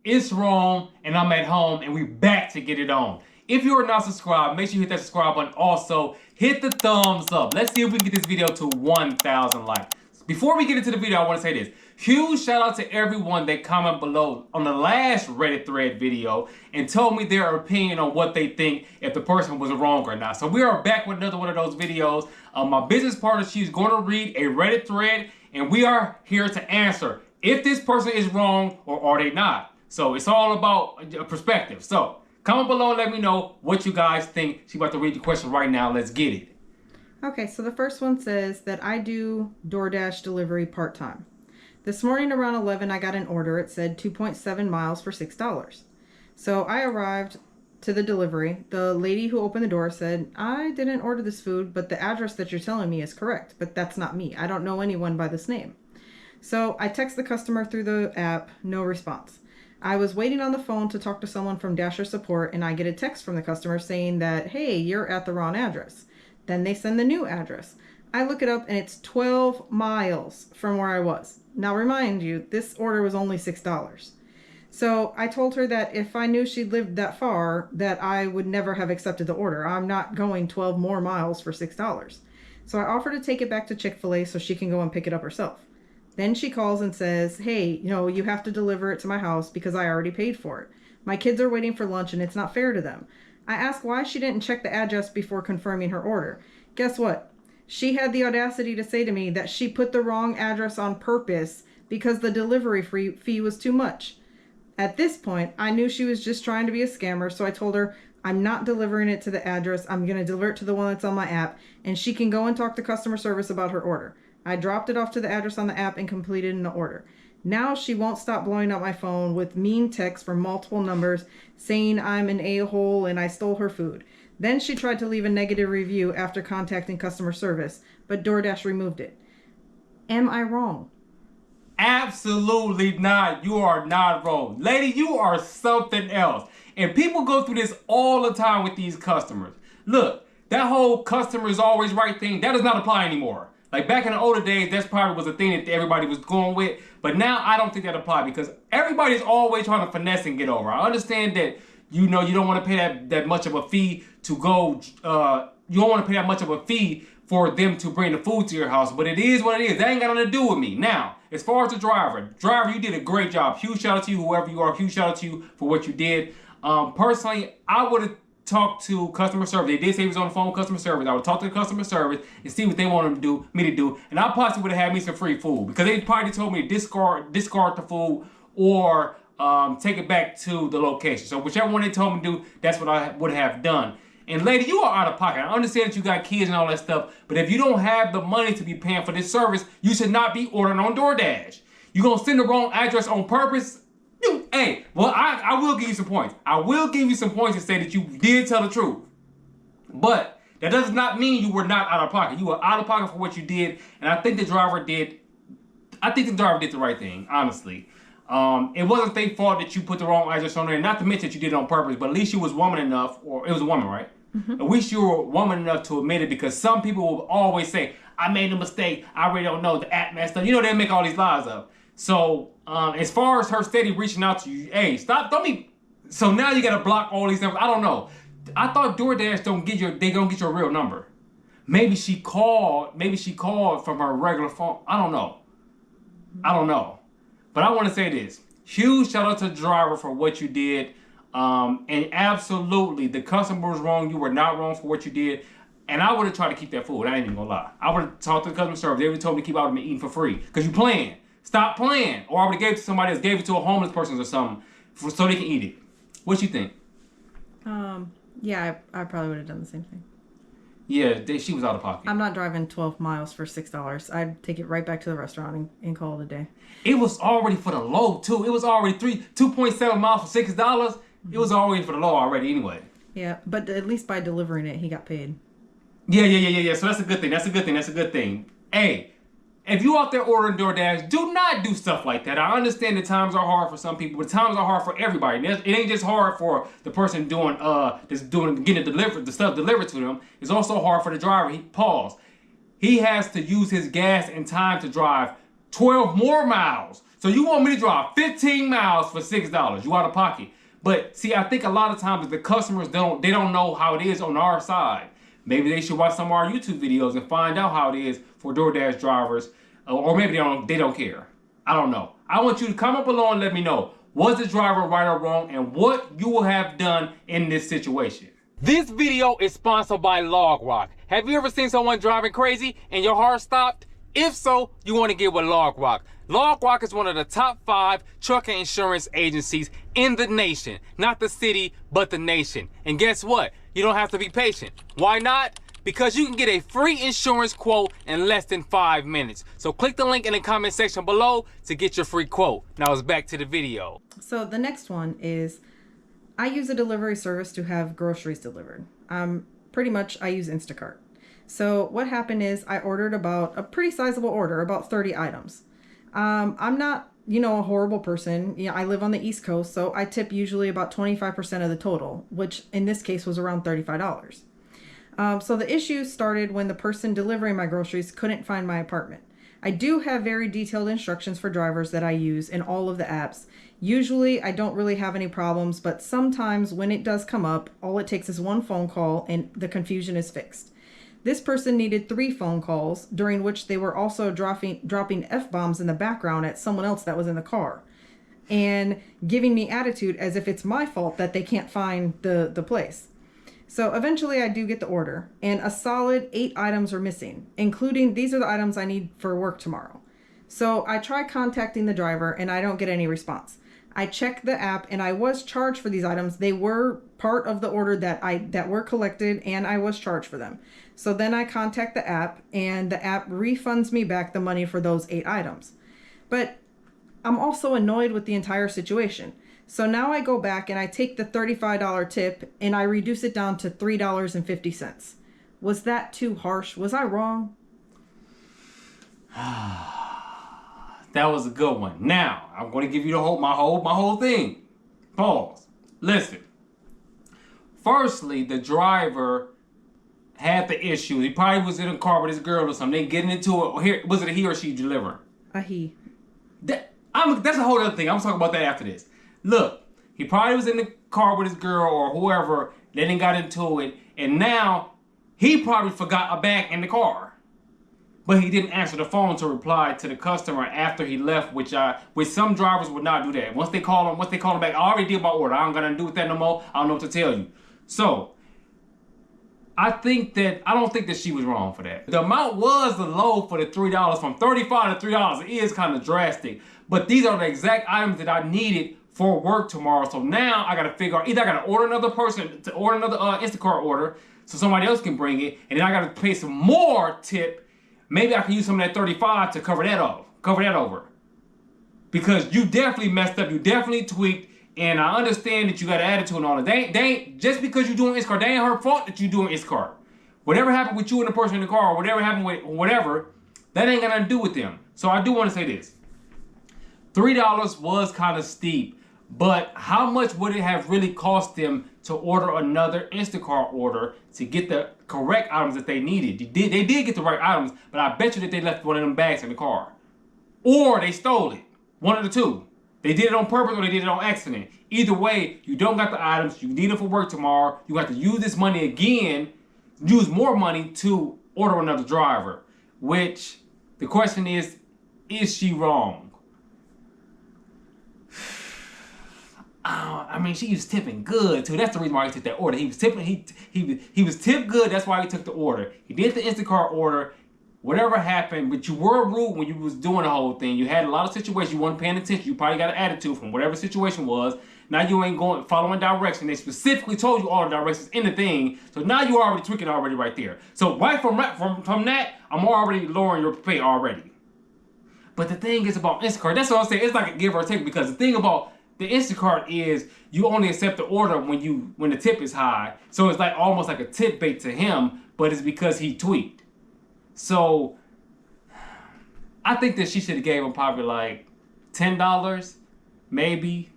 It's Rome, and I'm at home, and we back to get it on. If you are not subscribed, make sure you hit that subscribe button. Also, hit the thumbs up. Let's see if we can get this video to 1,000 likes. Before we get into the video, I want to say this. Huge shout out to everyone that commented below on the last Reddit thread video and told me their opinion on what they think if the person was wrong or not. So we are back with another one of those videos. My business partner, she's going to read a Reddit thread, and we are here to answer if this person is wrong or are they not. So it's all about perspective. So comment below and let me know what you guys think. She's about to read the question right now. Let's get it. Okay, so the first one says that I do DoorDash delivery part-time. This morning around 11, I got an order. It said 2.7 miles for $6. So I arrived to the delivery. The lady who opened the door said, I didn't order this food, but the address that you're telling me is correct. But that's not me. I don't know anyone by this name. So I text the customer through the app, no response. I was waiting on the phone to talk to someone from Dasher support, and I get a text from the customer saying that, hey, you're at the wrong address. Then they send the new address. I look it up and it's 12 miles from where I was. Now remind you, this order was only $6. So I told her that if I knew she lived that far, that I would never have accepted the order. I'm not going 12 more miles for $6. So I offered to take it back to Chick-fil-A so she can go and pick it up herself. Then she calls and says, hey, you have to deliver it to my house because I already paid for it. My kids are waiting for lunch and it's not fair to them. I asked why she didn't check the address before confirming her order. Guess what? She had the audacity to say to me that she put the wrong address on purpose because the delivery fee was too much. At this point, I knew she was just trying to be a scammer, so I told her I'm not delivering it to the address. I'm going to deliver it to the one that's on my app, and she can go and talk to customer service about her order. I dropped it off to the address on the app and completed an order. Now she won't stop blowing up my phone with mean texts from multiple numbers saying I'm an a-hole and I stole her food. Then she tried to leave a negative review after contacting customer service, but DoorDash removed it. Am I wrong? Absolutely not. You are not wrong. Lady, you are something else. And people go through this all the time with these customers. Look, that whole customer is always right thing, that does not apply anymore. Like back in the older days, that's probably was a thing that everybody was going with. But now I don't think that applies because everybody's always trying to finesse and get over. I understand that you don't want to pay that much of a fee to go. You don't want to pay that much of a fee for them to bring the food to your house. But it is what it is. That ain't got nothing to do with me. Now, as far as the driver, you did a great job. Huge shout out to you, whoever you are. Huge shout out to you for what you did. Personally, I would have talk to customer service. They did say he was on the phone with customer service. I would talk to the customer service and see what they wanted me to do. And I possibly would have had me some free food because they probably told me to discard the food or take it back to the location. So whichever one they told me to do, that's what I would have done. And lady, you are out of pocket. I understand that you got kids and all that stuff, but if you don't have the money to be paying for this service, you should not be ordering on DoorDash. You gonna send the wrong address on purpose? Hey, well, I will give you some points. I will give you some points to say that you did tell the truth. But that does not mean you were not out of pocket. You were out of pocket for what you did, and I think the driver did. I think the driver did the right thing, honestly. It wasn't their fault that you put the wrong address on there. Not to mention that you did it on purpose, but at least you was woman enough, or it was a woman, right? Mm-hmm. At least you were woman enough to admit it, because some people will always say, "I made a mistake. I really don't know. The app messed up." You know, they make all these lies up. So as far as her steady reaching out to you, hey, stop, don't be. So now you gotta block all these numbers. I don't know. I thought DoorDash they gonna get your real number. Maybe she called from her regular phone. I don't know. But I want to say this. Huge shout out to the driver for what you did. And absolutely, the customer was wrong. You were not wrong for what you did. And I would have tried to keep that food. I ain't even gonna lie. I would have talked to the customer service. They would have told me to keep out of me eating for free. Because you playing. Stop playing. Or I would have gave it to somebody else, gave it to a homeless person or something so they can eat it. What you think? Yeah, I probably would have done the same thing. Yeah, she was out of pocket. I'm not driving 12 miles for $6. I'd take it right back to the restaurant and call it a day. It was already for the low, too. It was already 2.7 miles for $6. Mm-hmm. It was already for the low already anyway. Yeah, but at least by delivering it, he got paid. Yeah. So that's a good thing. Hey, if you out there ordering DoorDash, do not do stuff like that. I understand that times are hard for some people, but times are hard for everybody. It ain't just hard for the person getting the stuff delivered to them. It's also hard for the driver. He has to use his gas and time to drive 12 more miles So you want me to drive 15 miles for $6, you out of pocket. But see, I think a lot of times the customers don't know how it is on our side. Maybe they should watch some of our YouTube videos and find out how it is for DoorDash drivers, or maybe they don't care. I don't know. I want you to comment below and let me know, was the driver right or wrong, and what you will have done in this situation. This video is sponsored by LogRock. Have you ever seen someone driving crazy and your heart stopped? If so, you want to get with LogRock. LogRock is one of the top 5 trucking insurance agencies in the nation. Not the city, but the nation. And guess what? You don't have to be patient. Why not? Because you can get a free insurance quote in less than 5 minutes. So click the link in the comment section below to get your free quote. Now it's back to the video. So the next one is, I use a delivery service to have groceries delivered. Pretty much I use Instacart. So what happened is I ordered about a pretty sizable order, about 30 items. I'm not, a horrible person. I live on the East Coast, so I tip usually about 25% of the total, which in this case was around $35. So the issue started when the person delivering my groceries couldn't find my apartment. I do have very detailed instructions for drivers that I use in all of the apps. Usually I don't really have any problems, but sometimes when it does come up, all it takes is one phone call and the confusion is fixed. This person needed 3 phone calls, during which they were also dropping F-bombs in the background at someone else that was in the car, and giving me attitude as if it's my fault that they can't find the place. So eventually I do get the order, and a solid 8 items are missing, including these are the items I need for work tomorrow. So I try contacting the driver and I don't get any response. I checked the app and I was charged for these items. They were part of the order that were collected, and I was charged for them. So then I contact the app and the app refunds me back the money for those 8 items. But I'm also annoyed with the entire situation. So now I go back and I take the $35 tip and I reduce it down to $3.50. Was that too harsh? Was I wrong? That was a good one. Now, I'm going to give you my whole thing. Pause. Listen. Firstly, the driver had the issue. He probably was in a car with his girl or something. They getting into it. Was it a he or she delivering? A he. That's a whole other thing. I'm talking about that after this. Look, he probably was in the car with his girl or whoever. They didn't got into it. And now, he probably forgot a bag in the car. But he didn't answer the phone to reply to the customer after he left, which some drivers would not do that. Once they call him back, I already did my order. I'm gonna do with that no more. I don't know what to tell you. So I don't think that she was wrong for that. The amount was low for the $3, from $35 to $3. It is kind of drastic. But these are the exact items that I needed for work tomorrow. So now I gotta figure out, either I gotta order another person to order another Instacart order so somebody else can bring it, and then I gotta pay some more tip. Maybe I can use some of that 35 to cover that over. Because you definitely messed up, you definitely tweaked, and I understand that you got an attitude and all that. They ain't just because you doing Instacart, they ain't her fault that you doing Instacart. Whatever happened with you and the person in the car, or whatever happened with whatever, that ain't got nothing to do with them. So I do want to say this. $3 was kind of steep, but how much would it have really cost them to order another Instacart order to get the correct items that they needed? They did get the right items, but I bet you that they left one of them bags in the car. Or they stole it. One of the two. They did it on purpose or they did it on accident. Either way, you don't got the items, you need them for work tomorrow, you have to use this money again, use more money to order another driver. Which, the question is she wrong? I mean, she was tipping good too. That's the reason why he took that order. He was tipping. He was tipped good. That's why he took the order. He did the Instacart order. Whatever happened, but you were rude when you was doing the whole thing. You had a lot of situations. You weren't paying attention. You probably got an attitude from whatever situation was. Now you ain't following direction. They specifically told you all the directions in the thing. So now you already tweaking already right there. So right from that, I'm already lowering your pay already. But the thing is about Instacart. That's what I'm saying. It's like a give or take, because the thing about the Instacart is you only accept the order when the tip is high. So it's like almost like a tip bait to him, but it's because he tweaked. So I think that she should have gave him probably like $10, maybe.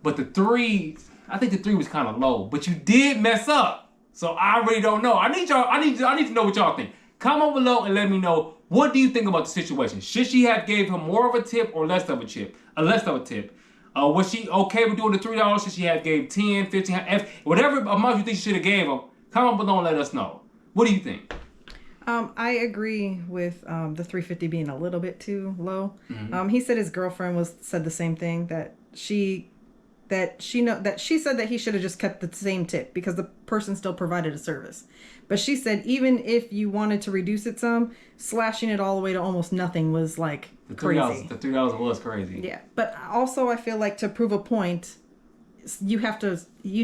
But I think the 3 was kind of low. But you did mess up. So I really don't know. I need to know what y'all think. Comment below and let me know, What do you think about the situation? Should she have gave him more of a tip or less of a tip? Was she okay with doing the $3? Should she have gave 10, 15, whatever amount you think she should have gave him? Comment below and let us know. What do you think? I agree with the $3.50 being a little bit too low. Mm-hmm. He said his girlfriend said the same thing, that she said that he should have just kept the same tip because the person still provided a service. But she said even if you wanted to reduce it some, slashing it all the way to almost nothing was like crazy. The $3 was crazy. Yeah, but also I feel like to prove a point, you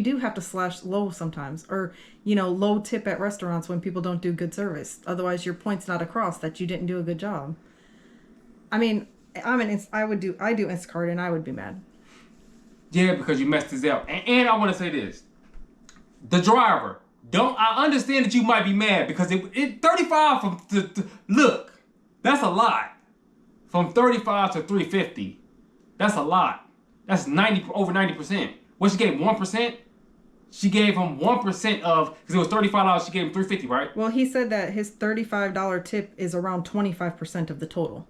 do have to slash low sometimes, or low tip at restaurants when people don't do good service. Otherwise, your point's not across that you didn't do a good job. I mean, I do Instacart and I would be mad. Yeah, because you messed this up. And I want to say this. The driver, I understand that you might be mad because it 35 look, that's a lot. From 35 to 350, that's a lot. That's over 90%. What, she gave 1%? She gave him 1% of, because it was $35, she gave him $3.50, right? Well, he said that his $35 tip is around 25% of the total.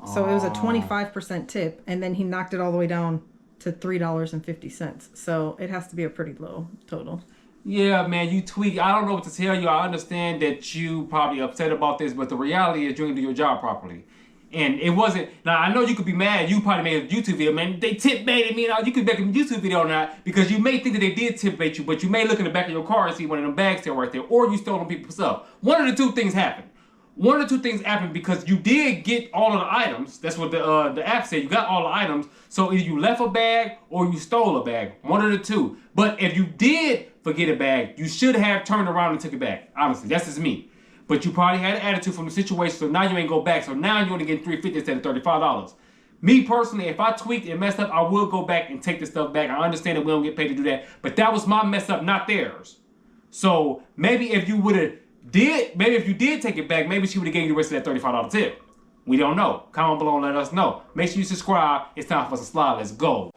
So it was a 25% tip, and then he knocked it all the way down to $3.50. So it has to be a pretty low total. Yeah, man, you tweak. I don't know what to tell you. I understand that you probably upset about this, but the reality is you didn't do your job properly. And it wasn't. Now, I know you could be mad. You probably made a YouTube video, man. They tip baited me. You could make a YouTube video on that because you may think that they did tip bait you, but you may look in the back of your car and see one of them bags still right there, or you stole people's stuff. One of the two things happened. Because you did get all of the items. That's what the app said. You got all the items. So either you left a bag or you stole a bag. One of the two. But if you did forget a bag, you should have turned around and took it back. Honestly, that's just me. But you probably had an attitude from the situation, so now you ain't go back. So now you only get $3.50 instead of $35. Me personally, if I tweaked and messed up, I will go back and take the stuff back. I understand that we don't get paid to do that, but that was my mess up, not theirs. So maybe if you did take it back, maybe she would have gave you the rest of that $35 tip. We don't know. Comment below and let us know. Make sure you subscribe. It's time for us to slide. Let's go.